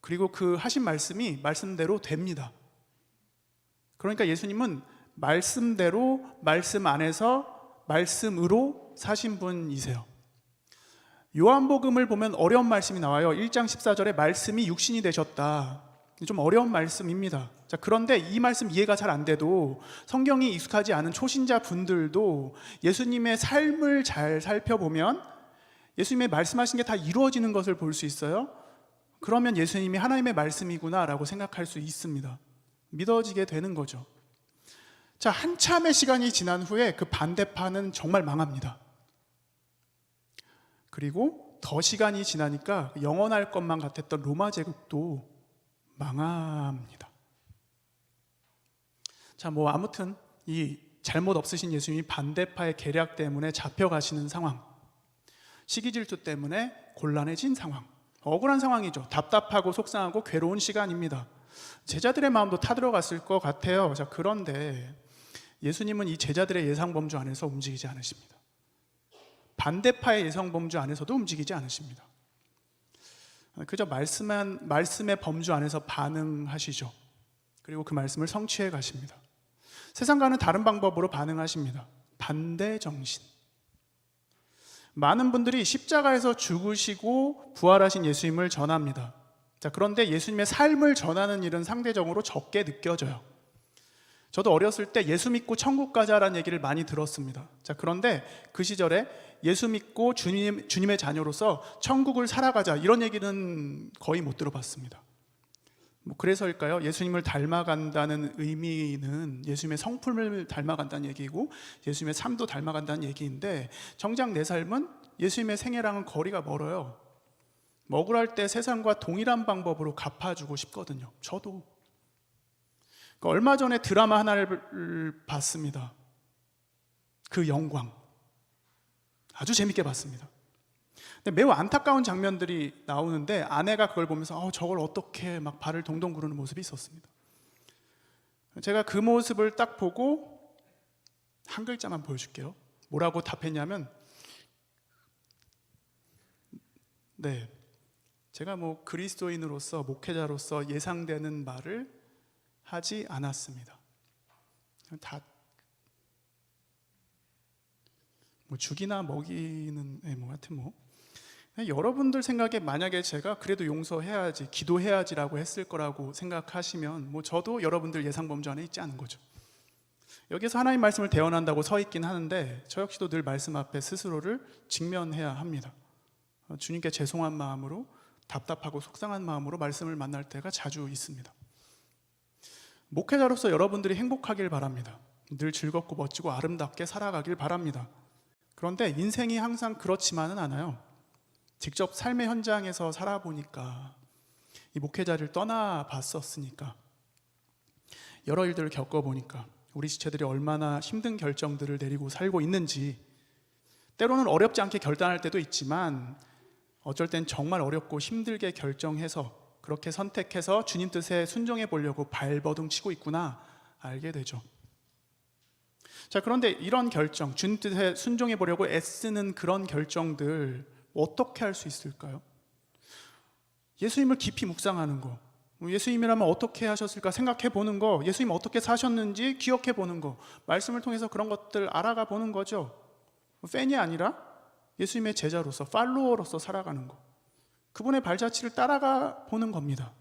그리고 그 하신 말씀이 말씀대로 됩니다. 그러니까 예수님은 말씀대로, 말씀 안에서 말씀으로 사신 분이세요. 요한복음을 보면 어려운 말씀이 나와요. 1장 14절에 말씀이 육신이 되셨다. 좀 어려운 말씀입니다. 자, 그런데 이 말씀 이해가 잘 안 돼도 성경이 익숙하지 않은 초신자 분들도 예수님의 삶을 잘 살펴보면 예수님의 말씀하신 게 다 이루어지는 것을 볼 수 있어요. 그러면 예수님이 하나님의 말씀이구나라고 생각할 수 있습니다. 믿어지게 되는 거죠. 자, 한참의 시간이 지난 후에 그 반대파는 정말 망합니다. 그리고 더 시간이 지나니까 영원할 것만 같았던 로마 제국도 망합니다. 자, 뭐 아무튼 이 잘못 없으신 예수님이 반대파의 계략 때문에 잡혀가시는 상황, 시기 질투 때문에 곤란해진 상황, 억울한 상황이죠. 답답하고 속상하고 괴로운 시간입니다. 제자들의 마음도 타들어갔을 것 같아요. 자, 그런데 예수님은 이 제자들의 예상범주 안에서 움직이지 않으십니다. 반대파의 예상범주 안에서도 움직이지 않으십니다. 그저 말씀의 범주 안에서 반응하시죠. 그리고 그 말씀을 성취해 가십니다. 세상과는 다른 방법으로 반응하십니다. 반대 정신. 많은 분들이 십자가에서 죽으시고 부활하신 예수님을 전합니다. 자, 그런데 예수님의 삶을 전하는 일은 상대적으로 적게 느껴져요. 저도 어렸을 때 예수 믿고 천국 가자라는 얘기를 많이 들었습니다. 자, 그런데 그 시절에 예수 믿고 주님의 자녀로서 천국을 살아가자, 이런 얘기는 거의 못 들어봤습니다. 뭐 그래서일까요? 예수님을 닮아간다는 의미는 예수님의 성품을 닮아간다는 얘기고 예수님의 삶도 닮아간다는 얘기인데, 정작 내 삶은 예수님의 생애랑은 거리가 멀어요. 억울할 때 세상과 동일한 방법으로 갚아주고 싶거든요. 저도. 얼마 전에 드라마 하나를 봤습니다. 그 영광. 아주 재밌게 봤습니다. 근데 매우 안타까운 장면들이 나오는데 아내가 그걸 보면서 저걸 어떻게 막 발을 동동 구르는 모습이 있었습니다. 제가 그 모습을 딱 보고 한 글자만 보여줄게요. 뭐라고 답했냐면, 네, 제가 뭐 그리스도인으로서, 목회자로서 예상되는 말을 하지 않았습니다. 다 뭐 죽이나 먹이는, 뭐 하여튼 뭐 여러분들 생각에 만약에 제가 그래도 용서해야지, 기도해야지라고 했을 거라고 생각하시면 뭐 저도 여러분들 예상 범주 안에 있지 않은 거죠. 여기서 하나님 말씀을 대언한다고 서 있긴 하는데 저 역시도 늘 말씀 앞에 스스로를 직면해야 합니다. 주님께 죄송한 마음으로, 답답하고 속상한 마음으로 말씀을 만날 때가 자주 있습니다. 목회자로서 여러분들이 행복하길 바랍니다. 늘 즐겁고 멋지고 아름답게 살아가길 바랍니다. 그런데 인생이 항상 그렇지만은 않아요. 직접 삶의 현장에서 살아보니까, 이 목회자를 떠나봤었으니까, 여러 일들을 겪어보니까 우리 지체들이 얼마나 힘든 결정들을 내리고 살고 있는지, 때로는 어렵지 않게 결단할 때도 있지만 어쩔 땐 정말 어렵고 힘들게 결정해서, 그렇게 선택해서 주님 뜻에 순종해 보려고 발버둥 치고 있구나 알게 되죠. 자, 그런데 이런 결정, 주님 뜻에 순종해 보려고 애쓰는 그런 결정들 어떻게 할 수 있을까요? 예수님을 깊이 묵상하는 거, 예수님이라면 어떻게 하셨을까 생각해 보는 거, 예수님 어떻게 사셨는지 기억해 보는 거, 말씀을 통해서 그런 것들 알아가 보는 거죠. 팬이 아니라 예수님의 제자로서, 팔로워로서 살아가는 거, 그분의 발자취를 따라가 보는 겁니다.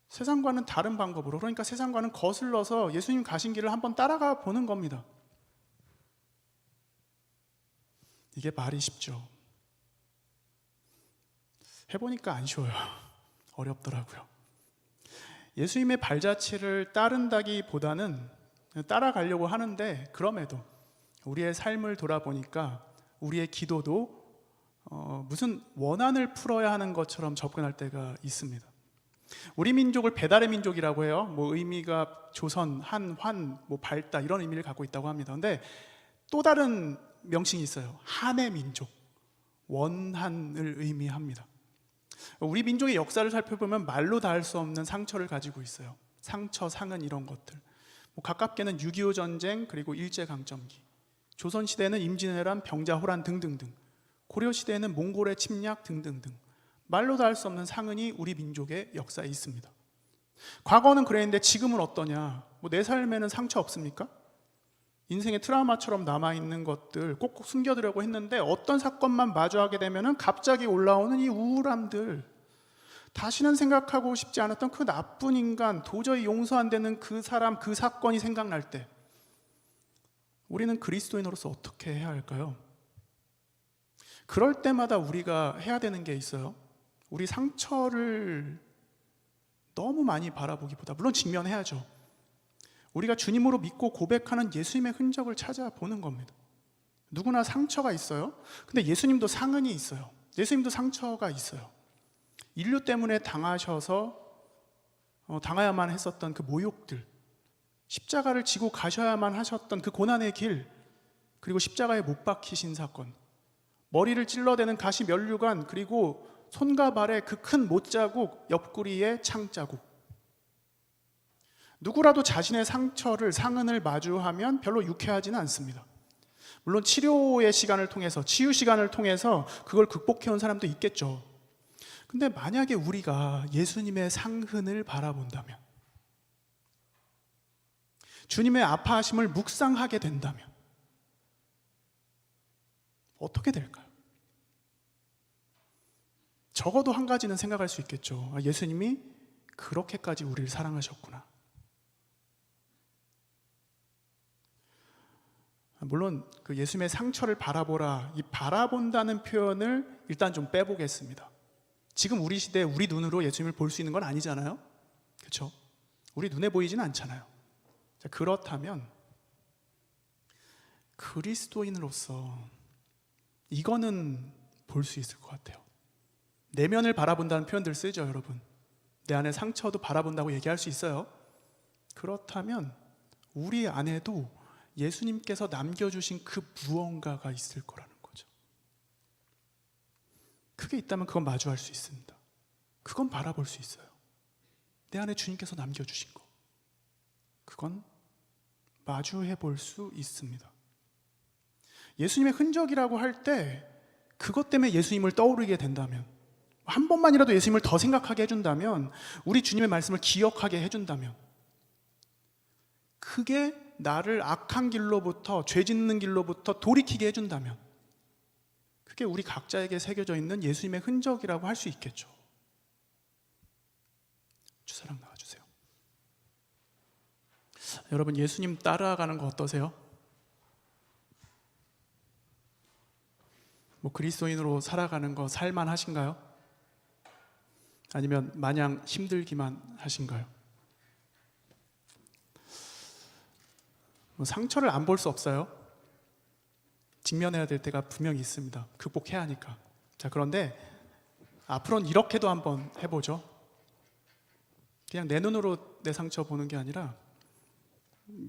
세상과는 다른 방법으로, 그러니까 세상과는 거슬러서 예수님 가신 길을 한번 따라가 보는 겁니다. 이게 말이 쉽죠. 해보니까 안 쉬워요. 어렵더라고요. 예수님의 발자취를 따른다기보다는 따라가려고 하는데, 그럼에도 우리의 삶을 돌아보니까 우리의 기도도 무슨 원한을 풀어야 하는 것처럼 접근할 때가 있습니다. 우리 민족을 배달의 민족이라고 해요. 뭐 의미가 조선, 한, 환, 뭐 밝다 이런 의미를 갖고 있다고 합니다. 근데 또 다른 명칭이 있어요. 한의 민족, 원한을 의미합니다. 우리 민족의 역사를 살펴보면 말로 닿을 수 없는 상처를 가지고 있어요. 상처, 상흔 이런 것들. 뭐 가깝게는 6.25 전쟁, 그리고 일제강점기, 조선시대에는 임진왜란, 병자호란 등등등, 고려시대에는 몽골의 침략 등등등, 말로 닿을 수 없는 상흔이 우리 민족의 역사에 있습니다. 과거는 그랬는데 지금은 어떠냐? 뭐 내 삶에는 상처 없습니까? 인생의 트라우마처럼 남아있는 것들 꼭꼭 숨겨두려고 했는데, 어떤 사건만 마주하게 되면 갑자기 올라오는 이 우울함들, 다시는 생각하고 싶지 않았던 그 나쁜 인간, 도저히 용서 안 되는 그 사람, 그 사건이 생각날 때 우리는 그리스도인으로서 어떻게 해야 할까요? 그럴 때마다 우리가 해야 되는 게 있어요. 우리 상처를 너무 많이 바라보기보다, 물론 직면해야죠. 우리가 주님으로 믿고 고백하는 예수님의 흔적을 찾아보는 겁니다. 누구나 상처가 있어요. 근데 예수님도 상흔이 있어요. 예수님도 상처가 있어요. 인류 때문에 당하셔서 당해야만 했었던 그 모욕들, 십자가를 지고 가셔야만 하셨던 그 고난의 길, 그리고 십자가에 못 박히신 사건, 머리를 찔러대는 가시 면류관, 그리고 손과 발에 그 큰 못자국, 옆구리에 창자국. 누구라도 자신의 상처를, 상흔을 마주하면 별로 유쾌하지는 않습니다. 물론 치료의 시간을 통해서, 치유 시간을 통해서 그걸 극복해온 사람도 있겠죠. 근데 만약에 우리가 예수님의 상흔을 바라본다면, 주님의 아파하심을 묵상하게 된다면 어떻게 될까요? 적어도 한 가지는 생각할 수 있겠죠. 예수님이 그렇게까지 우리를 사랑하셨구나. 물론 그 예수님의 상처를 바라보라, 이 바라본다는 표현을 일단 좀 빼보겠습니다. 지금 우리 시대에 우리 눈으로 예수님을 볼 수 있는 건 아니잖아요. 그렇죠? 우리 눈에 보이지는 않잖아요. 자, 그렇다면 그리스도인으로서 이거는 볼 수 있을 것 같아요. 내면을 바라본다는 표현들 쓰죠, 여러분. 내 안에 상처도 바라본다고 얘기할 수 있어요. 그렇다면 우리 안에도 예수님께서 남겨주신 그 무언가가 있을 거라는 거죠. 그게 있다면 그건 마주할 수 있습니다. 그건 바라볼 수 있어요. 내 안에 주님께서 남겨주신 거, 그건 마주해 볼 수 있습니다. 예수님의 흔적이라고 할 때 그것 때문에 예수님을 떠오르게 된다면, 한 번만이라도 예수님을 더 생각하게 해준다면, 우리 주님의 말씀을 기억하게 해준다면, 그게 나를 악한 길로부터, 죄 짓는 길로부터 돌이키게 해준다면, 그게 우리 각자에게 새겨져 있는 예수님의 흔적이라고 할 수 있겠죠. 주사랑 나와주세요. 여러분, 예수님 따라가는 거 어떠세요? 뭐 그리스도인으로 살아가는 거 살만하신가요? 아니면 마냥 힘들기만 하신가요? 뭐 상처를 안 볼 수 없어요. 직면해야 될 때가 분명히 있습니다. 극복해야 하니까. 자, 그런데 앞으로는 이렇게도 한번 해보죠. 그냥 내 눈으로 내 상처 보는 게 아니라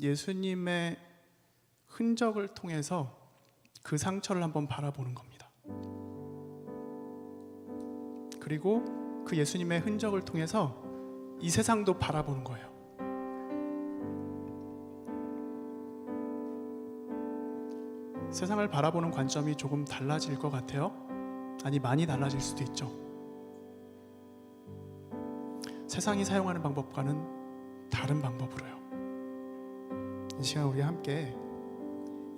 예수님의 흔적을 통해서 그 상처를 한번 바라보는 겁니다. 그리고 그 예수님의 흔적을 통해서 이 세상도 바라보는 거예요. 세상을 바라보는 관점이 조금 달라질 것 같아요. 아니, 많이 달라질 수도 있죠. 세상이 사용하는 방법과는 다른 방법으로요. 이 시간 우리 함께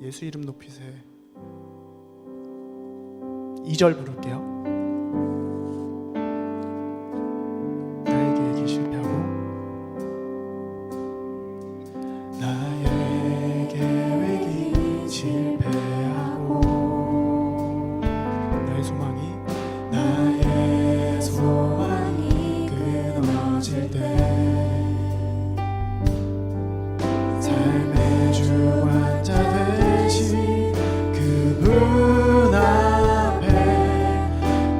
예수 이름 높이세 2절 부를게요. 나에게 계실하고 나의 계획이 실패하고 나의 소망이 나의 소망이 끊어질 때 삶의 주관자 되신 그분 앞에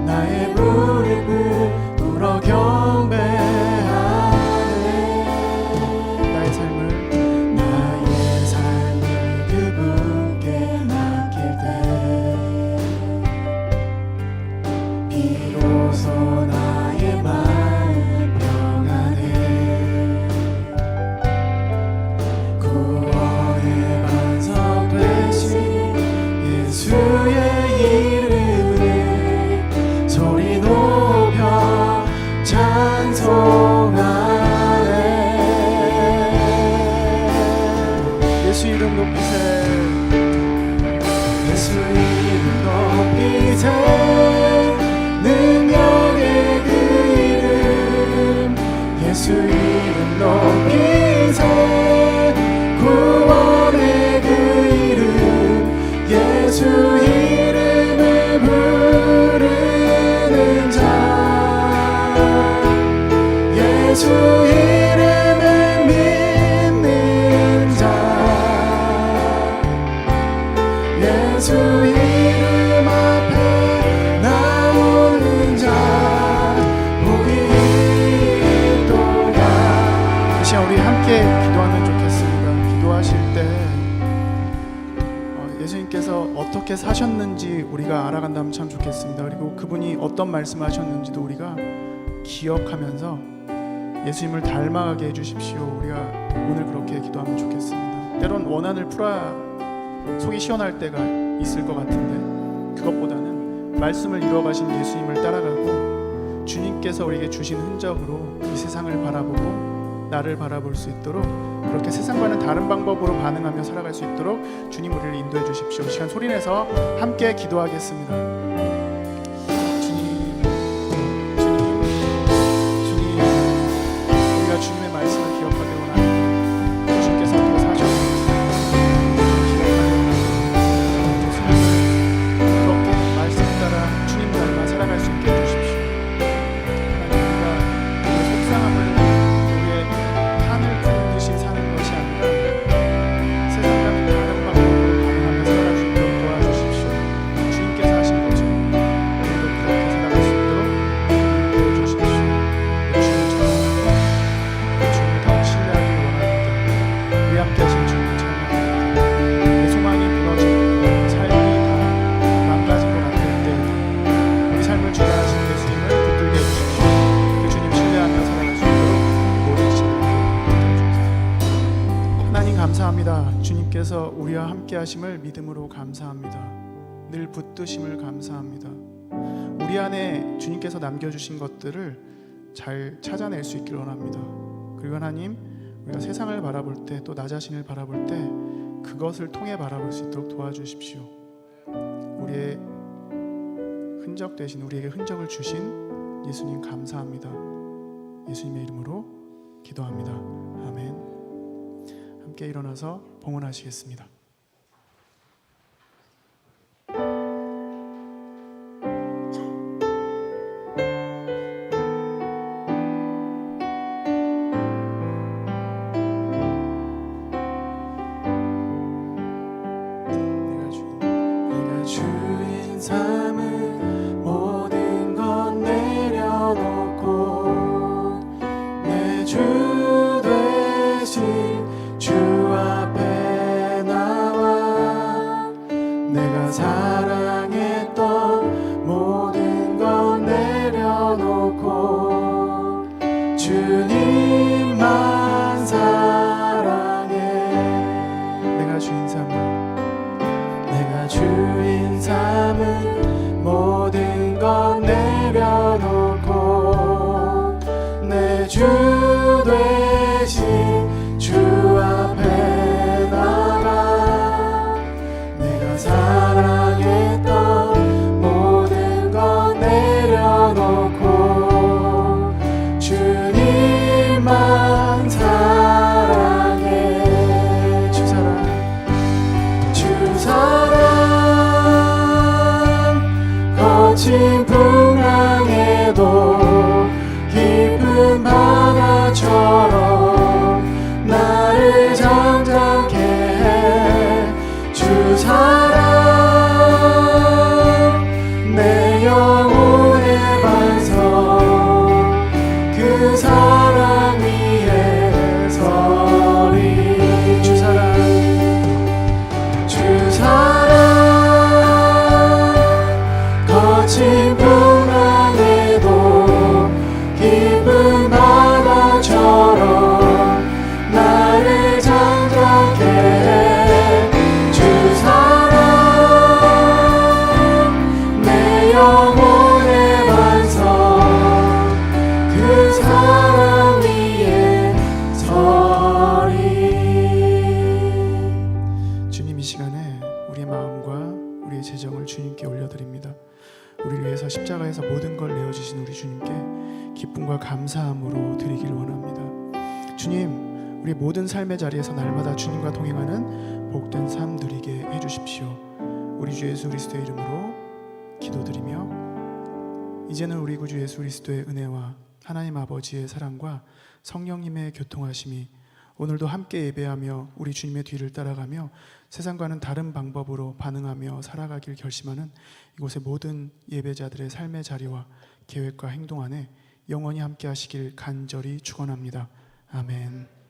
나의 무릎을 꿇어 경배하네. 나의 삶을 나의 삶을 그분께 맡길 때 비로소 나의 마음 평안해. 구원의 반석 되신 예수의 이름을 소리 높여 찬송하네. 예수 이름 높이세 예수 이름 높이세 능력의 그 이름 예수 이름 높이세 구원의 그 이름 예수 이름을 부르는 자 예수 이름을 믿는 자 예수 이름 앞에 나오는 자 복이 있도다. 이 시간 우리 함께 기도하면 좋겠습니다. 기도하실 때 예수님께서 어떻게 사셨는지 우리가 알아간다면 참 좋겠습니다. 그리고 그분이 어떤 말씀하셨는지도 우리가 기억하면서 예수님을 닮아가게 해주십시오. 우리가 오늘 그렇게 기도하면 좋겠습니다. 때론 원한을 풀어야 속이 시원할 때가 있을 것 같은데 그것보다는 말씀을 이루어가신 예수님을 따라가고 주님께서 우리에게 주신 흔적으로 이 세상을 바라보고 나를 바라볼 수 있도록 그렇게 세상과는 다른 방법으로 반응하며 살아갈 수 있도록 주님 우리를 인도해 주십시오. 시간 소리내서 함께 기도하겠습니다. 주님, 주님, 주님, 우리가 주님의 말씀을 기억하기 원합니다. 주님께서 어떻게 사셨는지 그렇게 말씀 따라 주님 닮아 살아갈 수 있게 해주십시오. 하나님, 우리가 우리의 속상함을 우리의 한을 푸는 듯이 사는 것이 아니라 세상과는 다른 방법으로 반응하며 살아갈 수 있도록 도와주십시오. 주님께서 하신 것처럼 우리도 그렇게 살아갈 수 있도록 인도해 주십시오. 주님을 찬양합니다. 주님을 더 신뢰하기 원합니다. 우리 함께 하신 주님을 찬양합니다. 내 소망이 무너지고 삶이 다 망가진 것 같을 때 우리 삶을 주관하신 예수님을 붙들게 해주십시오. 그 주님 신뢰하며 살아갈 수 있도록 모든 시간을 주옵소서. 하나님 감사합니다. 주님께서 우리와 함께 하심을 믿음으로 감사합니다. 늘 붙드심을 감사합니다. 우리 안에 주님께서 남겨주신 것들을 잘 찾아낼 수 있기를 원합니다. 그리고 하나님, 우리가 세상을 바라볼 때 또 나 자신을 바라볼 때 그것을 통해 바라볼 수 있도록 도와주십시오. 우리의 흔적 대신 우리에게 흔적을 주신 예수님 감사합니다. 예수님의 이름으로 기도합니다. 아멘. 함께 일어나서 봉헌하시겠습니다. 내가 주님 것 내려놓고 내 주 되신 주 앞에 나가 내가 사랑했던 모든 것 내려놓고 주님만 사랑해. 주 사랑 거친 풍랑에도 깊은 바다처럼 나를 잠잠케 해. 주 사랑 내 영혼의 반석 그 사랑 위에 서리. 주 사랑 거친 풍랑에도 깊은 바다처럼 나를 잠잠케 해. 주 사랑 내 영혼의 반석 그 사랑 위에 서리. 주님, 이 시간에 우리의 마음과 우리의 재정을 주님께 올려드립니다. 우리를 위해서 십자가에서 모든 걸 내어주신 우리 주님께 기쁨과 감사함으로 드리길 원합니다. 주님, 우리 모든 삶의 자리에서 날마다 주님과 동행하는 복된 삶 누리게 해주십시오. 우리 주 예수 그리스도의 이름으로 기도드리며 이제는 우리 구주 예수 그리스도의 은혜와 하나님 아버지의 사랑과 성령님의 교통하심이 오늘도 함께 예배하며 우리 주님의 뒤를 따라가며 세상과는 다른 방법으로 반응하며 살아가길 결심하는 이곳의 모든 예배자들의 삶의 자리와 계획과 행동 안에 영원히 함께 하시길 간절히 축원합니다. 아멘.